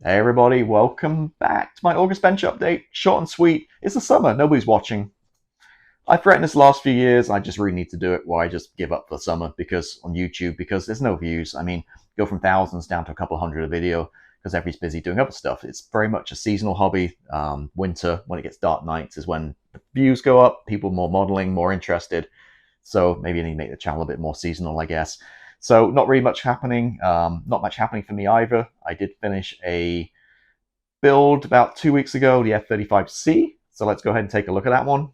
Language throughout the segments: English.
Hey everybody, welcome back to my August bench update. Short and sweet. It's the summer, nobody's watching. I've threatened this last few years, I just really need to do it, why I just give up for the summer because on YouTube, because there's no views. I mean, go from thousands down to a couple hundred a video because everybody's busy doing other stuff. It's very much a seasonal hobby. Winter, when it gets dark nights, is when the views go up, people more modeling, more interested. So maybe I need to make the channel a bit more seasonal, I guess. So not really much happening. Not much happening for me either. I did finish a build about 2 weeks ago, the F-35C. So let's go ahead and take a look at that one.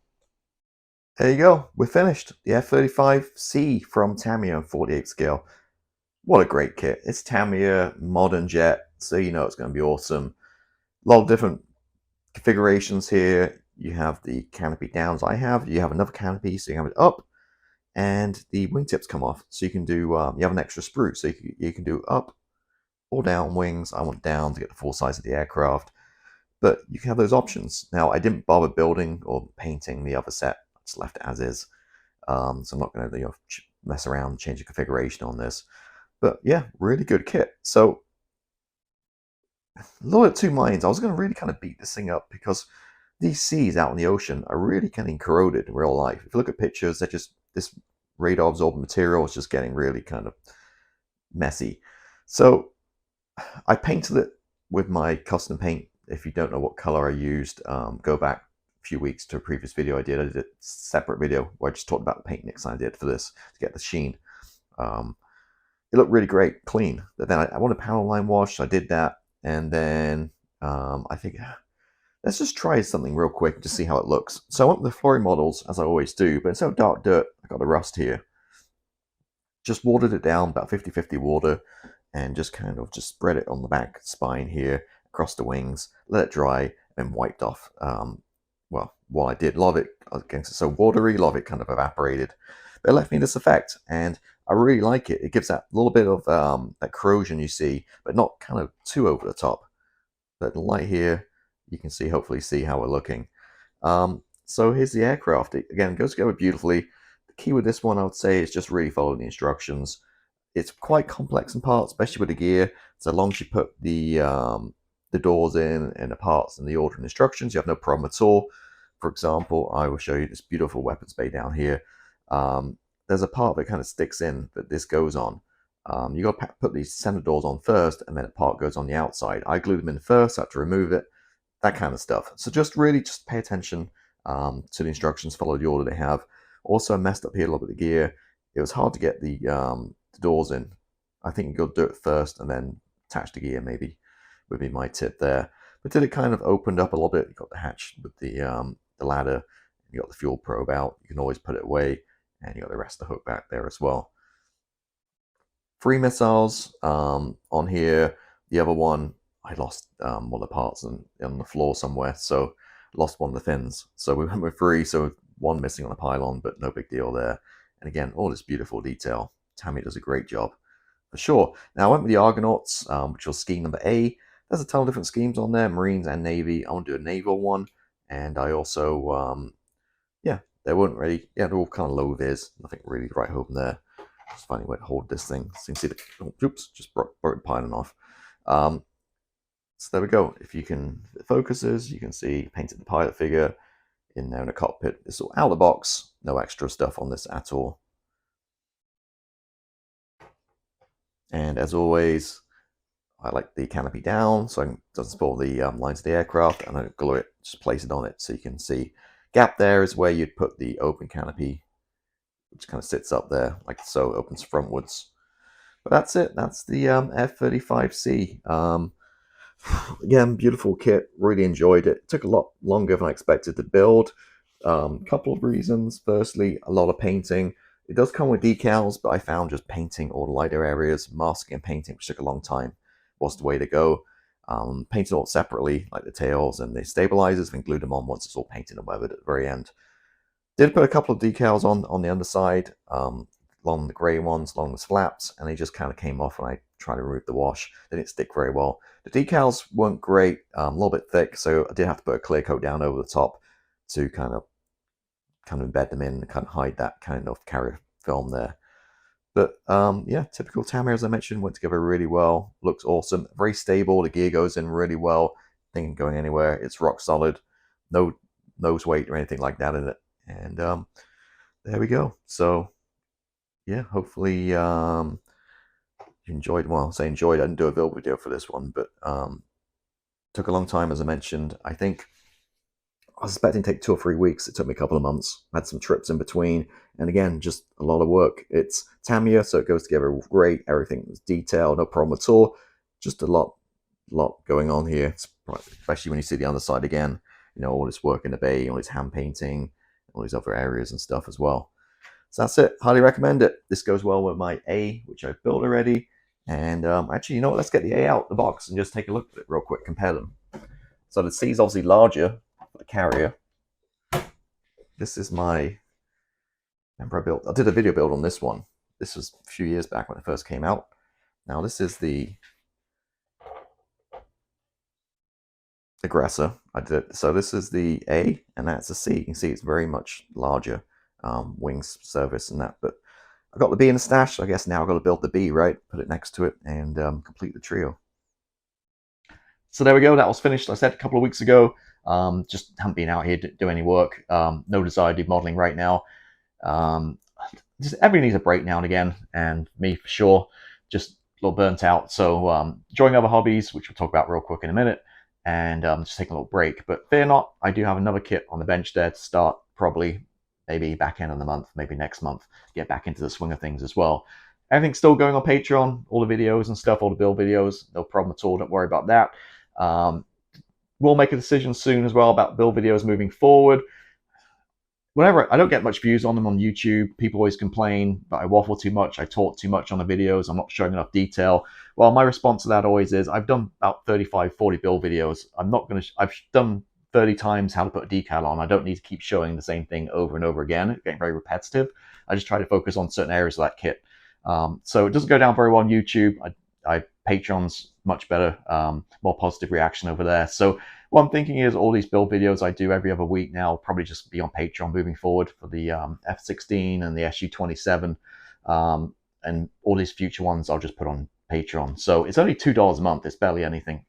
There you go. We're finished. The F-35C from Tamiya 48 scale. What a great kit. It's Tamiya, modern jet, so you know it's going to be awesome. A lot of different configurations here. You have the canopy down as I have. You have another canopy, so you have it up. And the wingtips come off. So you can do, you have an extra sprue. So you can do up or down wings. I want down to get the full size of the aircraft. But you can have those options. Now, I didn't bother building or painting the other set. I just left it as is. So I'm not going to mess around and change the configuration on this. But yeah, really good kit. So, a little bit two minds. I was going to really kind of beat this thing up because these seas out in the ocean are really getting corroded in real life. If you look at pictures, they're just, this radar absorbent material is just getting really kind of messy. So I painted it with my custom paint. If you don't know what color I used, go back a few weeks to a previous video I did. I did a separate video where I just talked about the paint mix I did for this to get the sheen. It looked really great, clean. But then I wanted panel line wash, so I did that. And then I think, let's just try something real quick to see how it looks. So I went with the flooring models, as I always do, but instead of dark dirt, I got the rust here. Just watered it down, about 50-50 water, and just kind of just spread it on the back spine here, across the wings, let it dry, and wiped off. Well, what I did, a lot of it, again, it's so watery, a lot of it kind of evaporated. But it left me this effect, and I really like it. It gives that little bit of that corrosion you see, but not kind of too over the top. But the light here, you can see, hopefully see how we're looking. So here's the aircraft. It, again, goes together beautifully. The key with this one, I would say, is just really follow the instructions. It's quite complex in parts, especially with the gear. So long as you put the doors in and the parts and the order and instructions, you have no problem at all. For example, I will show you this beautiful weapons bay down here. There's a part that kind of sticks in that this goes on. You got to put these center doors on first, and then a part goes on the outside. I glued them in first, had to remove it, that kind of stuff. So just really just pay attention to the instructions, follow the order they have. Also messed up here a little bit the gear. It was hard to get the doors in. I think you'll do it first and then attach the gear, maybe would be my tip there. But then it kind of opened up a little bit. You got the hatch with the ladder. You got the fuel probe out. You can always put it away, and you got the rest of the hook back there as well. 3 missiles on here. The other one, I lost one of the parts on the floor somewhere, so lost one of the fins. So we went with 3, so 1 missing on the pylon, but no big deal there. And again, all this beautiful detail. Tamiya does a great job, for sure. Now I went with the Argonauts, which was scheme number A. There's a ton of different schemes on there, Marines and Navy. I want to do a naval one, and I also, yeah, they weren't really, yeah, they're all kind of low vis, nothing really to write home there. Just finding a way to hold this thing. So you can see the, oh, oops, just broke the pylon off. So there we go. If you can, if it focuses, you can see painted the pilot figure in there in a cockpit. It's all out of the box, no extra stuff on this at all. And as always, I like the canopy down so it doesn't spoil the lines of the aircraft, and I glue it, just place it on it so you can see. Gap there is where you'd put the open canopy, which kind of sits up there like so, opens frontwards. But that's it. That's the F-35C. Again, beautiful kit. Really enjoyed it. It took a lot longer than I expected to build. Couple of reasons. Firstly, a lot of painting. It does come with decals, but I found just painting all the lighter areas, masking and painting, which took a long time, was the way to go. Painted all separately, like the tails and the stabilizers, then glued them on once it's all painted and weathered at the very end. Did put a couple of decals on the underside, along the grey ones, along the flaps, and they just kind of came off when I tried to remove the wash. They didn't stick very well. The decals weren't great, a little bit thick, so I did have to put a clear coat down over the top to kind of embed them in and kind of hide that kind of carrier film there. But yeah, typical Tamiya, as I mentioned, went together really well. Looks awesome, very stable. The gear goes in really well. Thing ain't going anywhere. It's rock solid. No nose weight or anything like that in it. And there we go. So yeah, hopefully you enjoyed. Well, I say enjoyed. I didn't do a build video for this one, but took a long time, as I mentioned. I think I was expecting to take 2 or 3 weeks. It took me a couple of months. I had some trips in between, and again, just a lot of work. It's Tamiya, so it goes together great. Everything was detailed, no problem at all. Just a lot going on here, especially when you see the underside again. You know, all this work in the bay, all this hand painting, all these other areas and stuff as well. So that's it. Highly recommend it. This goes well with my A, which I've built already. And actually, you know what? Let's get the A out the box and just take a look at it real quick, compare them. So the C is obviously larger for the carrier. This is my, remember I did a video build on this one. This was a few years back when it first came out. Now this is the Aggressor. I did it. So this is the A, and that's the C. You can see it's very much larger wings service and that. But I got the B in the stash, so I guess now I've got to build the B, right? Put it next to it and complete the trio. So there we go. That was finished, I said, a couple of weeks ago. Just haven't been out here to do any work. No desire to do modeling right now. Just everybody needs a break now and again, and me for sure. Just a little burnt out. So enjoying other hobbies, which we'll talk about real quick in a minute, and just taking a little break. But fear not, I do have another kit on the bench there to start probably maybe back end of the month, maybe next month, get back into the swing of things as well. Everything's still going on Patreon, all the videos and stuff, all the build videos, no problem at all, don't worry about that. We'll make a decision soon as well about build videos moving forward. Whenever I don't get much views on them on YouTube, people always complain that I waffle too much, I talk too much on the videos, I'm not showing enough detail. Well, my response to that always is, I've done about 35, 40 build videos. I've done 30 times how to put a decal on. I don't need to keep showing the same thing over and over again. It's getting very repetitive. I just try to focus on certain areas of that kit. So it doesn't go down very well on YouTube. Patreon's much better, more positive reaction over there. So what I'm thinking is all these build videos I do every other week now will probably just be on Patreon moving forward for the F16 and the SU27. And all these future ones I'll just put on Patreon. So it's only $2 a month. It's barely anything.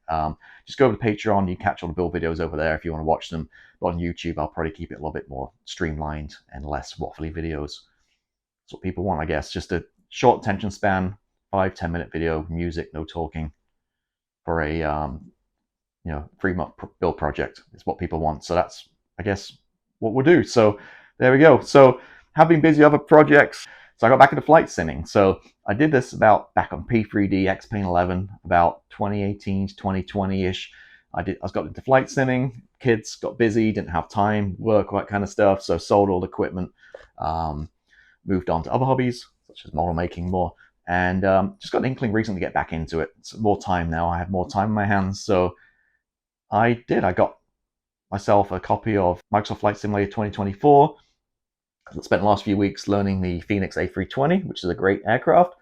Just go over to Patreon. You can catch all the build videos over there if you want to watch them. But on YouTube, I'll probably keep it a little bit more streamlined and less waffly videos. That's what people want, I guess. Just a short attention span, 5-10 minute video, music, no talking, for a 3-month build project is what people want. So that's, I guess, what we'll do. So there we go. So have been busy other projects. So I got back into flight simming. So I did this back on P3D X-Plane 11, about 2018 to 2020-ish. I got into flight simming. Kids got busy, didn't have time, work, all that kind of stuff. So sold all the equipment, moved on to other hobbies, such as model making more. And just got an inkling recently to get back into it. It's more time now. I have more time in my hands. So I got myself a copy of Microsoft Flight Simulator 2024. I spent the last few weeks learning the Phoenix A320, which is a great aircraft,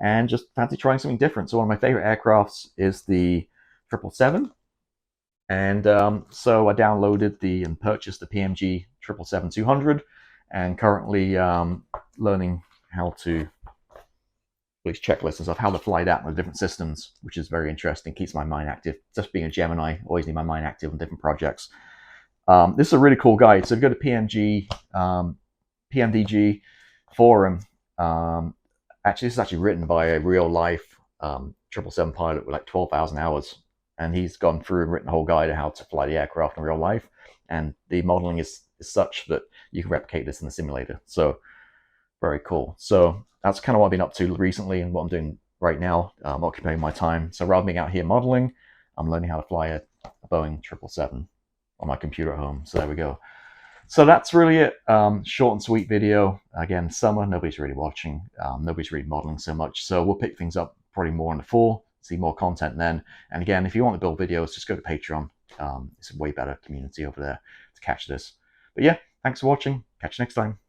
and just fancy trying something different. So one of my favorite aircrafts is the 777. And so I downloaded and purchased the PMG 777-200, and currently learning how to these checklists and stuff, how to fly that with different systems, which is very interesting. Keeps my mind active. Just being a Gemini, always need my mind active on different projects. This is a really cool guide. So if you go to PMDG forum, actually this is actually written by a real life 777 pilot with like 12,000 hours, and he's gone through and written a whole guide on how to fly the aircraft in real life. And the modeling is such that you can replicate this in the simulator. So very cool. So that's kind of what I've been up to recently and what I'm doing right now. I'm occupying my time. So rather than being out here modeling, I'm learning how to fly a Boeing 777 on my computer at home. So there we go. So that's really it. Short and sweet video. Again, summer, nobody's really watching. Nobody's really modeling so much. So we'll pick things up probably more in the fall, see more content then. And again, if you want to build videos, just go to Patreon. It's a way better community over there to catch this. But yeah, thanks for watching. Catch you next time.